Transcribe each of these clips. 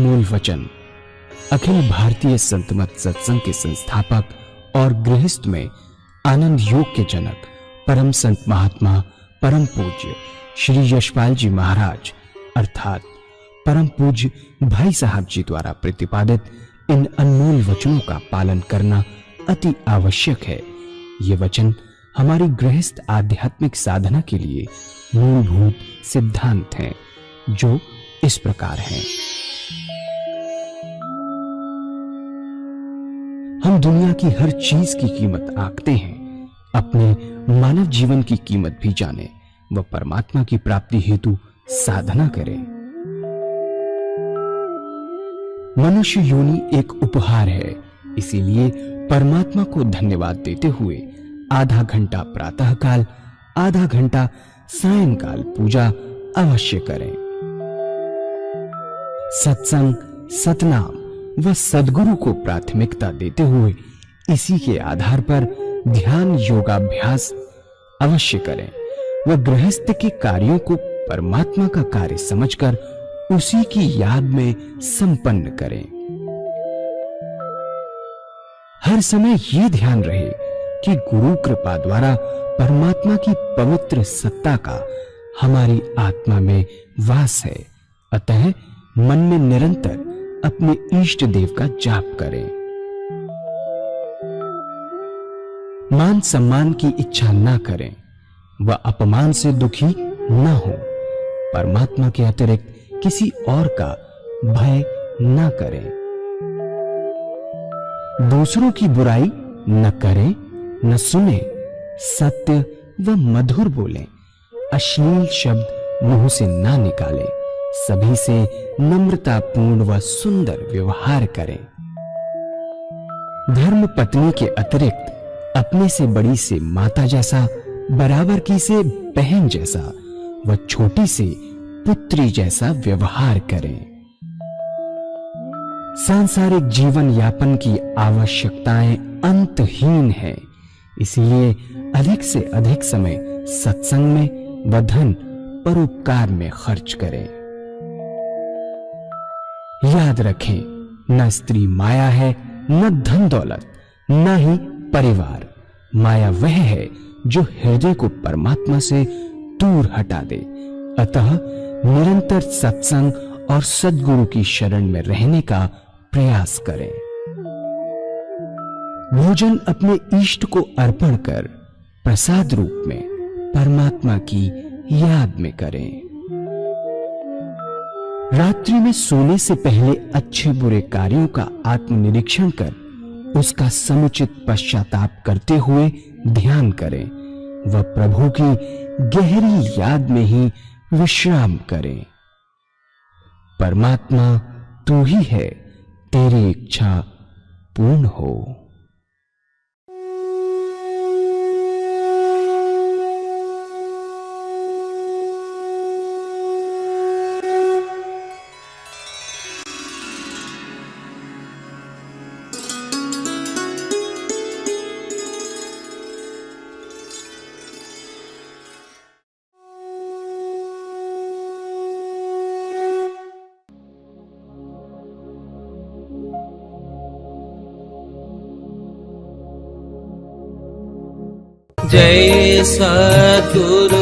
अनमोल वचन अखिल भारतीय संत मत सत्संग के संस्थापक और गृहस्थ में आनंद योग के जनक परम संत महात्मा परम पूज्य श्री यशपाल जी महाराज अर्थात परम पूज्य भाई साहब जी द्वारा प्रतिपादित इन अनमोल वचनों का पालन करना अति आवश्यक है। ये वचन हमारी गृहस्थ आध्यात्मिक साधना के लिए मूलभूत सिद्धांत हैं, जो इस प्रकार हैं। हम दुनिया की हर चीज की कीमत आंकते हैं, अपने मानव जीवन की कीमत भी जाने व परमात्मा की प्राप्ति हेतु साधना करें। मनुष्य योनि एक उपहार है, इसीलिए परमात्मा को धन्यवाद देते हुए आधा घंटा प्रातःकाल, आधा घंटा सायंकाल पूजा अवश्य करें। सत्संग, सतनाम व सद्गुरु को प्राथमिकता देते हुए इसी के आधार पर ध्यान योगाभ्यास अवश्य करें व गृहस्थ के कार्यों को परमात्मा का कार्य समझकर उसी की याद में संपन्न करें। हर समय ये ध्यान रहे कि गुरु कृपा द्वारा परमात्मा की पवित्र सत्ता का हमारी आत्मा में वास है, अतः मन में निरंतर अपने इष्ट देव का जाप करें। मान सम्मान की इच्छा ना करें व अपमान से दुखी ना हो। परमात्मा के अतिरिक्त किसी और का भय ना करें। दूसरों की बुराई न करें, न सुने, सत्य व मधुर बोलें, अश्लील शब्द मुंह से ना निकालें, सभी से नम्रतापूर्ण व सुंदर व्यवहार करें। धर्म पत्नी के अतिरिक्त अपने से बड़ी से माता जैसा, बराबर की से बहन जैसा व छोटी से पुत्री जैसा व्यवहार करें। सांसारिक जीवन यापन की आवश्यकताएं अंतहीन है, इसलिए अधिक से अधिक समय सत्संग में व धन परोपकार में खर्च करें। याद रखें, न स्त्री माया है, न धन दौलत, न ही परिवार। माया वह है जो हृदय को परमात्मा से दूर हटा दे। अतः निरंतर सत्संग और सद्गुरु की शरण में रहने का प्रयास करें। भोजन अपने इष्ट को अर्पण कर प्रसाद रूप में परमात्मा की याद में करें। रात्रि में सोने से पहले अच्छे बुरे कार्यों का आत्मनिरीक्षण कर उसका समुचित पश्चाताप करते हुए ध्यान करें व प्रभु की गहरी याद में ही विश्राम करें। परमात्मा तू ही है, तेरी इच्छा पूर्ण हो। जय सद्गुरुदेव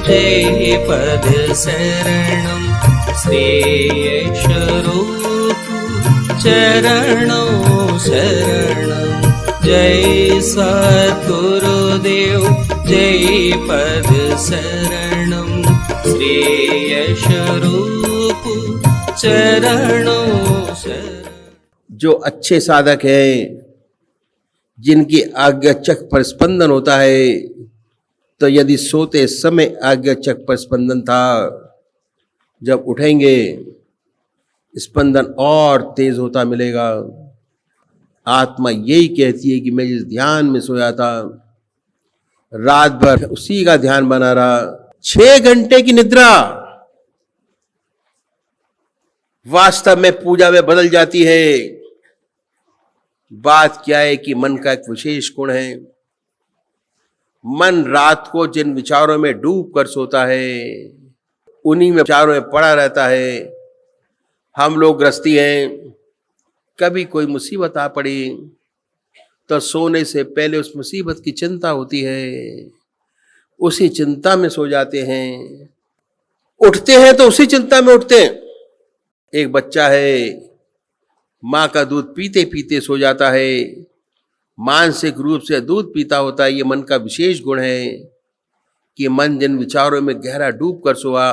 जय पद शरणम श्री यशरूप चरणों शरणम। जय सद्गुरुदेव जय पद शरणम श्री यशरूप चरणों शरणम। जो अच्छे साधक हैं, जिनकी आज्ञाचक पर स्पंदन होता है, तो यदि सोते समय आज्ञाचक पर स्पंदन था, जब उठेंगे स्पंदन और तेज होता मिलेगा। आत्मा यही कहती है कि मैं जिस ध्यान में सोया था, रात भर उसी का ध्यान बना रहा। 6 घंटे की निद्रा वास्तव में पूजा में बदल जाती है। बात क्या है कि मन का एक विशेष गुण है। मन रात को जिन विचारों में डूब कर सोता है, उन्हीं में विचारों में पड़ा रहता है। हम लोग गृहस्थी हैं, कभी कोई मुसीबत आ पड़ी तो सोने से पहले उस मुसीबत की चिंता होती है, उसी चिंता में सो जाते हैं। उठते हैं तो उसी चिंता में उठते हैं। एक बच्चा है, माँ का दूध पीते पीते सो जाता है, मानसिक रूप से दूध पीता होता है। ये मन का विशेष गुण है कि मन जिन विचारों में गहरा डूब कर सोआ,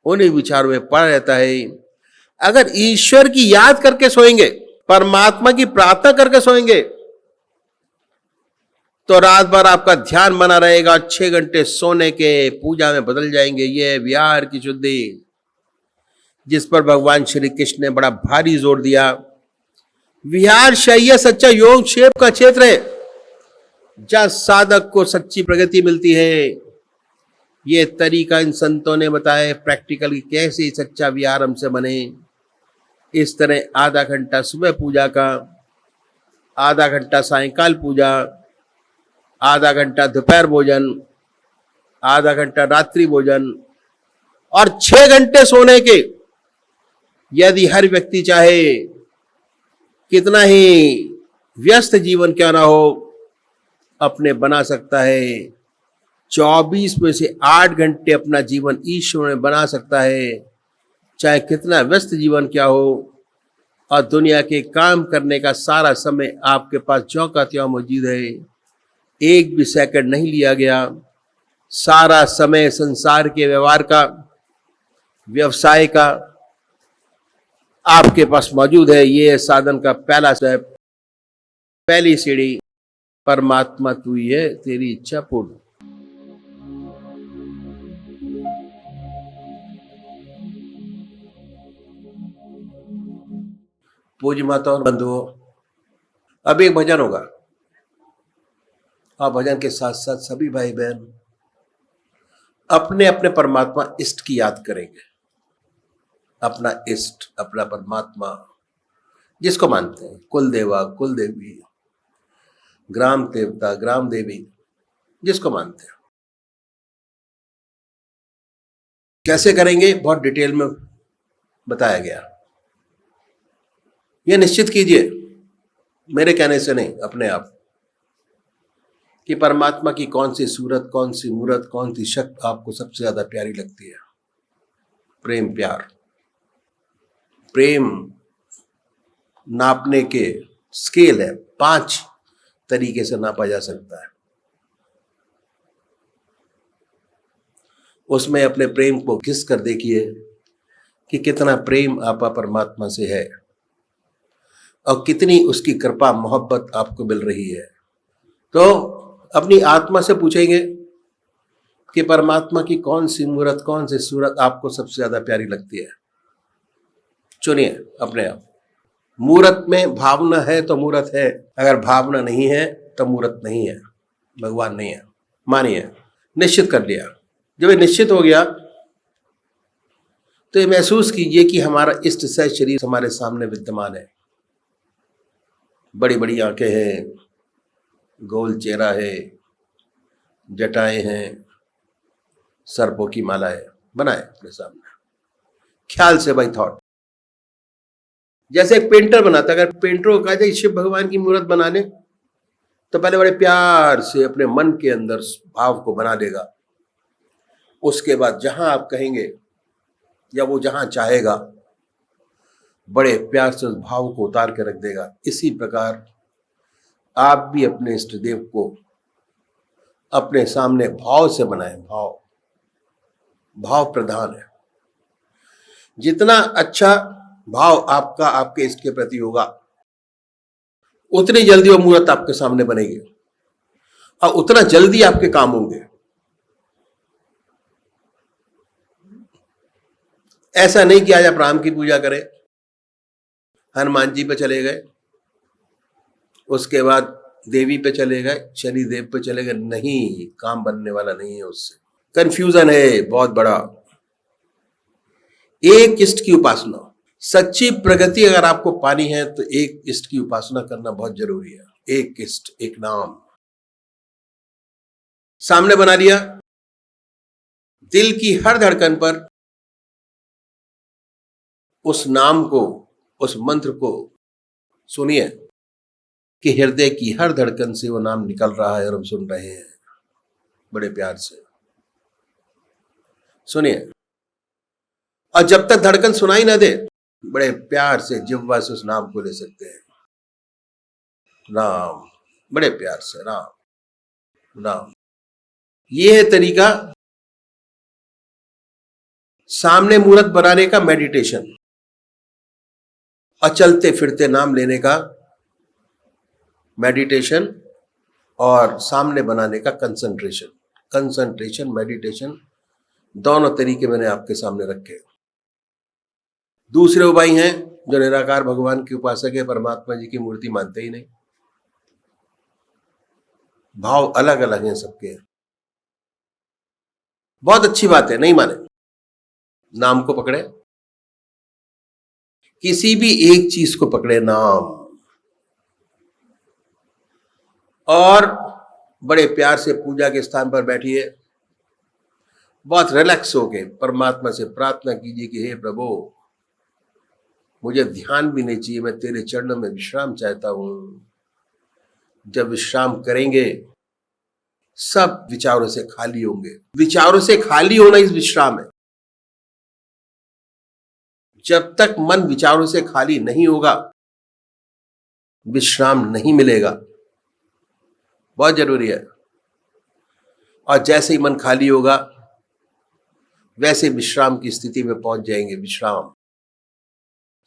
उन्हीं विचारों में पड़ा रहता है। अगर ईश्वर की याद करके सोएंगे, परमात्मा की प्रार्थना करके सोएंगे, तो रात भर आपका ध्यान बना रहेगा। 6 घंटे सोने के पूजा में बदल जाएंगे। ये विहार की शुद्धि, जिस पर भगवान श्री कृष्ण ने बड़ा भारी जोर दिया। विहार शैया सच्चा योग क्षेप का क्षेत्र है, जहां साधक को सच्ची प्रगति मिलती है। ये तरीका इन संतों ने बताया प्रैक्टिकली कैसे सच्चा विहार हमसे बने। इस तरह आधा घंटा सुबह पूजा का, आधा घंटा सायंकाल पूजा, आधा घंटा दोपहर भोजन, आधा घंटा रात्रि भोजन और 6 घंटे सोने के। यदि हर व्यक्ति चाहे, कितना ही व्यस्त जीवन क्यों ना हो, अपने बना सकता है। 24 में से 8 घंटे अपना जीवन ईश्वर में बना सकता है, चाहे कितना व्यस्त जीवन क्या हो। और दुनिया के काम करने का सारा समय आपके पास ज्यों का त्यों मौजूद है, एक भी सेकंड नहीं लिया गया। सारा समय संसार के व्यवहार का, व्यवसाय का आपके पास मौजूद है। ये साधन का पहला स्टेप, पहली सीढ़ी। परमात्मा तू ही है, तेरी इच्छा पूर्ण। पूज्य माता और बंधुओं, अब एक भजन होगा और भजन के साथ साथ सभी भाई बहन अपने अपने परमात्मा इष्ट की याद करेंगे। अपना इष्ट, अपना परमात्मा, जिसको मानते हैं, कुल देवा, कुल देवी, ग्राम देवता, ग्राम देवी, जिसको मानते हैं। कैसे करेंगे बहुत डिटेल में बताया गया। यह निश्चित कीजिए, मेरे कहने से नहीं, अपने आप, कि परमात्मा की कौन सी सूरत, कौन सी मूरत, कौन सी शक्ति आपको सबसे ज्यादा प्यारी लगती है। प्रेम, प्यार। प्रेम नापने के स्केल है, 5 तरीके से नापा जा सकता है। उसमें अपने प्रेम को घिस कर देखिए कि कितना प्रेम आपका परमात्मा से है और कितनी उसकी कृपा मोहब्बत आपको मिल रही है। तो अपनी आत्मा से पूछेंगे कि परमात्मा की कौन सी मूरत, कौन सी सूरत आपको सबसे ज्यादा प्यारी लगती है। चुनिए अपने आप। मूरत में भावना है तो मूरत है, अगर भावना नहीं है तो मूरत नहीं है, भगवान नहीं है। मानिए, निश्चित कर लिया। जब ये निश्चित हो गया तो ये महसूस कीजिए कि हमारा इष्ट सह शरीर हमारे सामने विद्यमान है। बड़ी बड़ी आंखें हैं, गोल चेहरा है, जटाएं हैं, सर्पों की माला है, बनाए अपने सामने ख्याल से, बाय थॉट। जैसे एक पेंटर बनाता, अगर पेंटर को कहा जाए शिव भगवान की मूर्त बनाने, तो पहले बड़े प्यार से अपने मन के अंदर भाव को बना देगा। उसके बाद जहां आप कहेंगे या वो जहां चाहेगा, बड़े प्यार से उस भाव को उतार के रख देगा। इसी प्रकार आप भी अपने इष्ट देव को अपने सामने भाव से बनाएं। भाव, भाव प्रधान है। जितना अच्छा भाव आपका आपके इष्ट के प्रति होगा, उतनी जल्दी वो मूर्त आपके सामने बनेगी और उतना जल्दी आपके काम होंगे। ऐसा नहीं कि आज आप राम की पूजा करें, हनुमान जी पे चले गए, उसके बाद देवी पे चले गए, शनि देव पे चले गए। नहीं, काम बनने वाला नहीं है उससे। कंफ्यूजन है बहुत बड़ा। एक इष्ट की उपासना, सच्ची प्रगति अगर आपको पानी है तो एक इष्ट की उपासना करना बहुत जरूरी है। एक इष्ट, एक नाम सामने बना लिया, दिल की हर धड़कन पर उस नाम को, उस मंत्र को सुनिए कि हृदय की हर धड़कन से वो नाम निकल रहा है और हम सुन रहे हैं। बड़े प्यार से सुनिए। और जब तक धड़कन सुनाई ना दे, बड़े प्यार से जिह्वा से उस नाम को ले सकते हैं। राम, बड़े प्यार से राम राम। ये है तरीका सामने मूर्त बनाने का, मेडिटेशन, और चलते फिरते नाम लेने का मेडिटेशन, और सामने बनाने का कंसंट्रेशन। कंसंट्रेशन, मेडिटेशन, दोनों तरीके मैंने आपके सामने रखे। दूसरे भाई हैं जो निराकार भगवान के उपासक है, परमात्मा जी की मूर्ति मानते ही नहीं, भाव अलग अलग हैं सबके। बहुत अच्छी बात है, नहीं माने, नाम को पकड़े, किसी भी एक चीज को पकड़े, नाम, और बड़े प्यार से पूजा के स्थान पर बैठिए। बहुत रिलैक्स होके परमात्मा से प्रार्थना कीजिए कि हे प्रभु, मुझे ध्यान भी नहीं चाहिए, मैं तेरे चरणों में विश्राम चाहता हूं। जब विश्राम करेंगे सब विचारों से खाली होंगे। विचारों से खाली होना इस विश्राम है। जब तक मन विचारों से खाली नहीं होगा, विश्राम नहीं मिलेगा। बहुत जरूरी है। और जैसे ही मन खाली होगा, वैसे विश्राम की स्थिति में पहुंच जाएंगे। विश्राम,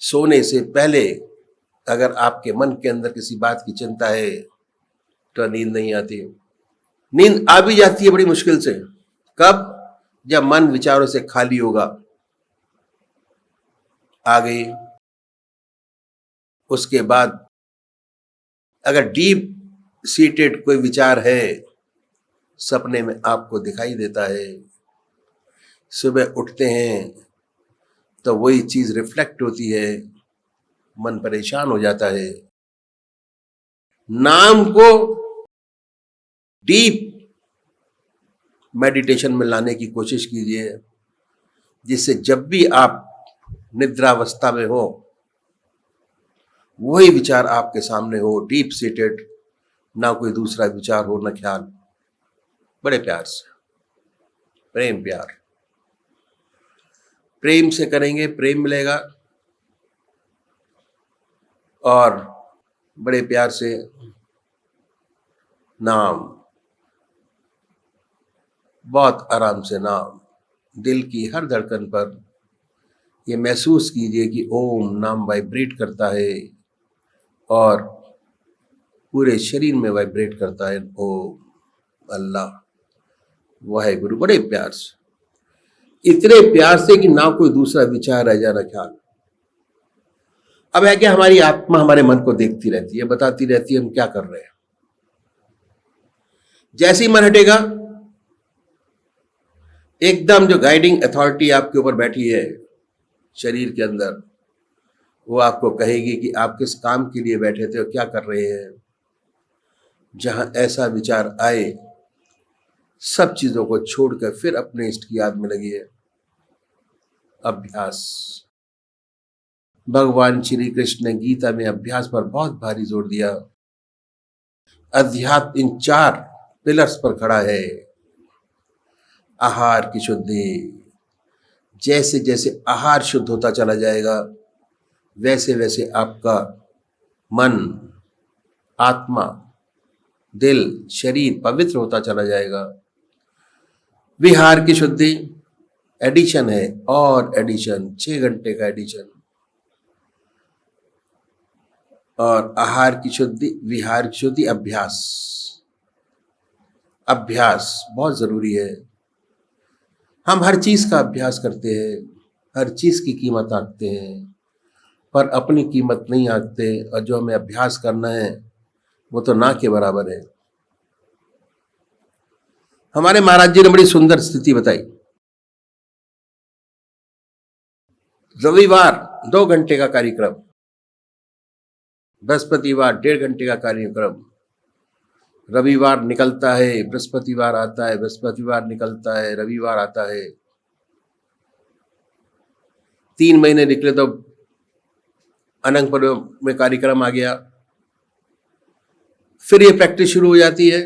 सोने से पहले अगर आपके मन के अंदर किसी बात की चिंता है तो नींद नहीं आती। नींद आ भी जाती है बड़ी मुश्किल से। कब? जब मन विचारों से खाली होगा। आ गई। उसके बाद अगर डीप सीटेड कोई विचार है, सपने में आपको दिखाई देता है, सुबह उठते हैं तो वही चीज रिफ्लेक्ट होती है, मन परेशान हो जाता है। नाम को डीप मेडिटेशन में लाने की कोशिश कीजिए, जिससे जब भी आप निद्रावस्था में हो, वही विचार आपके सामने हो, डीप सीटेड, ना कोई दूसरा विचार हो, ना ख्याल। बड़े प्यार से, प्रेम प्यार, प्रेम से करेंगे, प्रेम मिलेगा। और बड़े प्यार से नाम, बहुत आराम से नाम, दिल की हर धड़कन पर ये महसूस कीजिए कि ओम नाम वाइब्रेट करता है और पूरे शरीर में वाइब्रेट करता है। ओम, अल्लाह, वाहेगुरु। बड़े प्यार से, इतने प्यार से कि ना कोई दूसरा विचार रह जाना, ख्याल। अब है कि हमारी आत्मा हमारे मन को देखती रहती है, बताती रहती है हम क्या कर रहे हैं। जैसे ही मन हटेगा, एकदम जो गाइडिंग अथॉरिटी आपके ऊपर बैठी है शरीर के अंदर, वो आपको कहेगी कि आप किस काम के लिए बैठे थे और क्या कर रहे हैं। जहां ऐसा विचार आए, सब चीजों को छोड़कर फिर अपने इष्ट की याद में लगिए। अभ्यास, भगवान श्री कृष्ण ने गीता में अभ्यास पर बहुत भारी जोर दिया। अध्यात्म इन 4 पिलर्स पर खड़ा है। आहार की शुद्धि, जैसे जैसे आहार शुद्ध होता चला जाएगा, वैसे वैसे आपका मन, आत्मा, दिल, शरीर पवित्र होता चला जाएगा। विहार की शुद्धि, एडिशन है और एडिशन, 6 घंटे का एडिशन। और आहार की शुद्धि, विहार की शुद्धि, अभ्यास। अभ्यास बहुत जरूरी है। हम हर चीज का अभ्यास करते हैं, हर चीज की कीमत आंकते हैं, पर अपनी कीमत नहीं आंकते। और जो हमें अभ्यास करना है वो तो ना के बराबर है। हमारे महाराज जी ने बड़ी सुंदर स्थिति बताई। रविवार 2 घंटे का कार्यक्रम, बृहस्पतिवार 1.5 घंटे का कार्यक्रम। रविवार निकलता है, बृहस्पतिवार आता है, बृहस्पतिवार निकलता है, रविवार आता है। 3 महीने निकले तो अनंतपुर में कार्यक्रम आ गया। फिर ये प्रैक्टिस शुरू हो जाती है।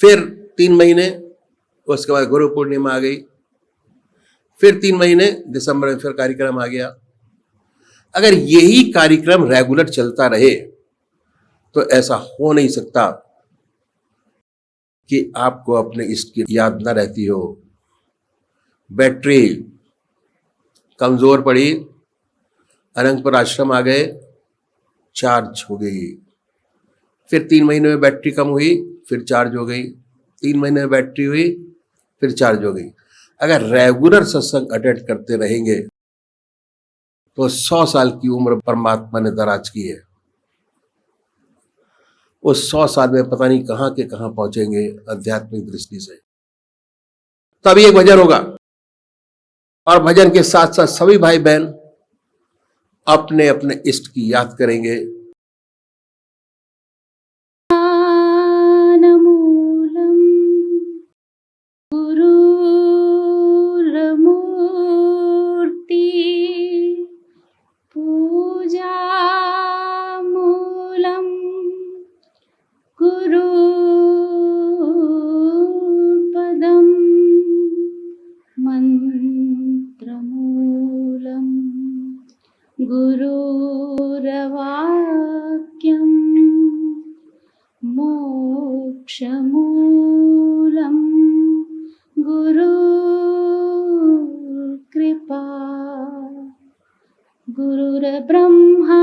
फिर 3 महीने, उसके बाद गुरु पूर्णिमा आ गई। फिर 3 महीने, दिसंबर में फिर कार्यक्रम आ गया। अगर यही कार्यक्रम रेगुलर चलता रहे तो ऐसा हो नहीं सकता कि आपको अपने इष्ट की याद न रहती हो। बैटरी कमजोर पड़ी, अनंतपुर आश्रम आ गए, चार्ज हो गई। फिर 3 महीने में बैटरी कम हुई, फिर चार्ज हो गई। 3 महीने में बैटरी हुई, फिर चार्ज हो गई। अगर रेगुलर सत्संग अटेंड करते रहेंगे तो 100 साल की उम्र परमात्मा ने दराज की है। उस 100 साल में पता नहीं कहां के कहां पहुंचेंगे आध्यात्मिक दृष्टि से। तभी एक भजन होगा, और भजन के साथ साथ सभी भाई बहन अपने अपने इष्ट की याद करेंगे। गुरुरवाक्यं मोक्षमूलं गुरुकृपा। गुरुर्ब्रह्मा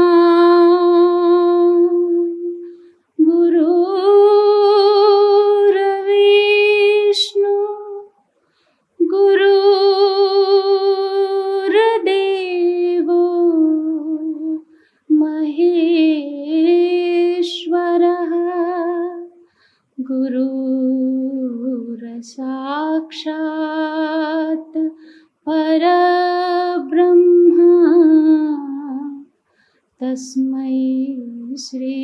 गुरुर्विष्णु गुरुर्देवो महेश्वरः। गुरुर्साक्षात् परब्रह्म तस्मै श्री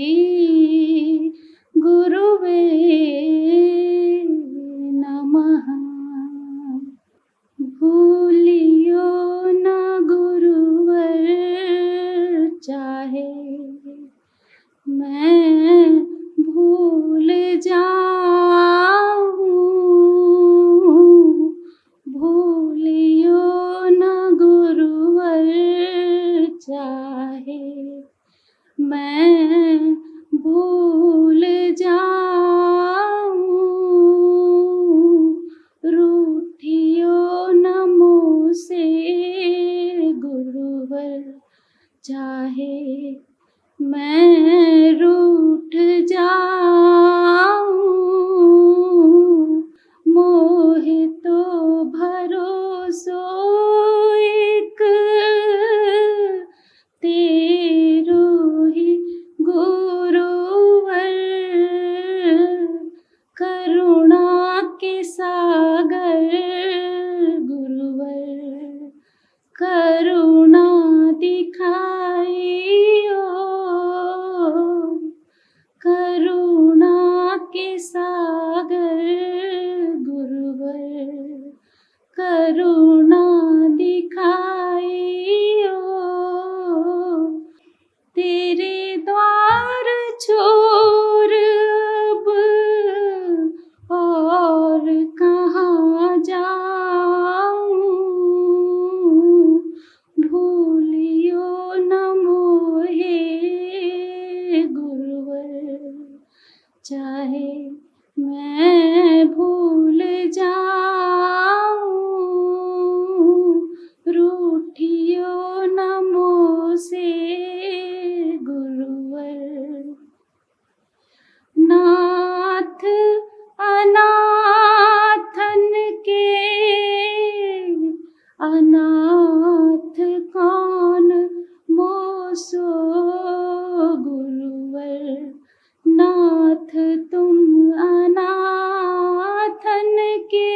गुरुवे नमः। भूलियो न गुरुवर चाहे मैं भूल जाऊं। भूलियो न गुरुवर चाहे मैं भूल जाऊं। रूठियो न मुँह से गुरुवर चाहे मैं रूठ जाऊं। मोहे तो भरोसो एक तेरो ही गुरुवर। करुणा के सागर गुरुवर करुणा दिखाइयो। करुणा के सागर गुरुवर करुणा दिखाइयो। तेरे द्वार छोड़ अब और कहाँ जाऊं। भूलियो न मोहे गुरुवर चाहे मैं भूल जाऊं। रूठियो न मोह से गुरुवर। नाथ अनाथन के अनाथ कौन मोसो गुरुवर। नाथ तुम अनाथन के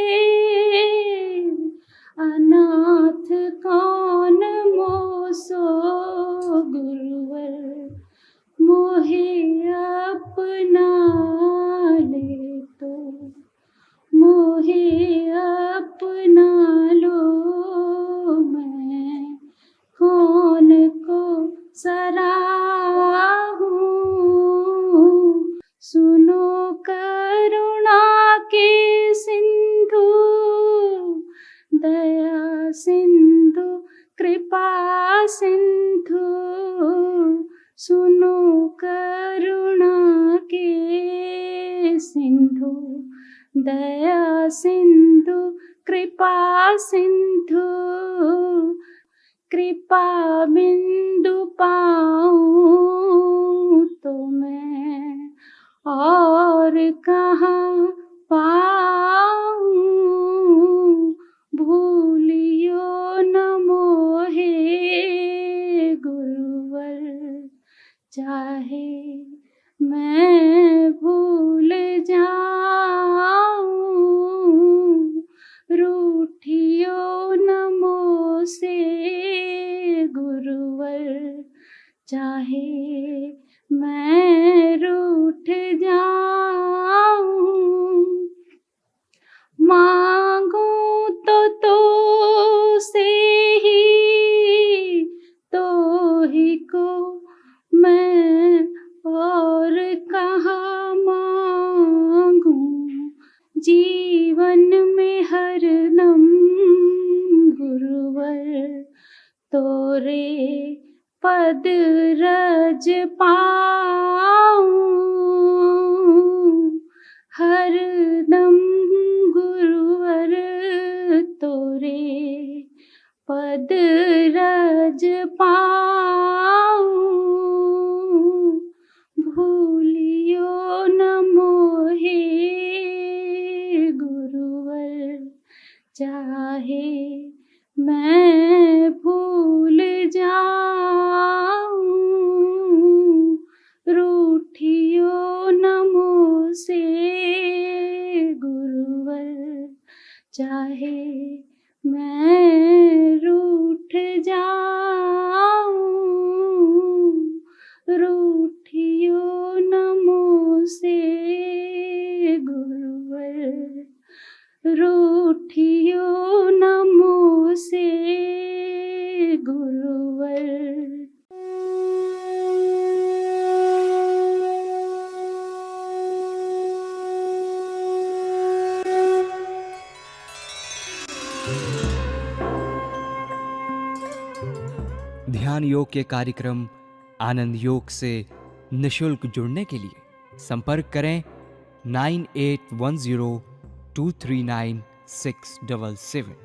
अनाथ कौन मोसो गुरुवर। मोहे अपना ले तो मोहे अपना लो सिंधु कृपा सिंधु सुनो करुणा के सिंधु दया सिंधु कृपा सिंधु कृपा बिंदु पाऊं तो मैं और कहाँ पाऊं भूलियो न मोहे गुरुवर चाहे मैं भूल जाऊं रूठियो न मोसे गुरुवर चाहे मैं रूठ जाऊं मांगू तो से ही को मैं और कहाँ मांगू जीवन में हरदम गुरुवर तोरे पद रज पाऊं हरदम गुरुवर तोरे पद रज पाऊं भूलियो न मोहे गुरुवर चाहे मैं भूल जाऊं रूठियो न मोसे गुरुवर चाहे मैं रूठ जाऊं रूठियो न मोसे गुरुवर रूठियो न मोसे गुरुवर। ध्यान योग के कार्यक्रम आनंद योग से निशुल्क जुड़ने के लिए संपर्क करें 9810239677।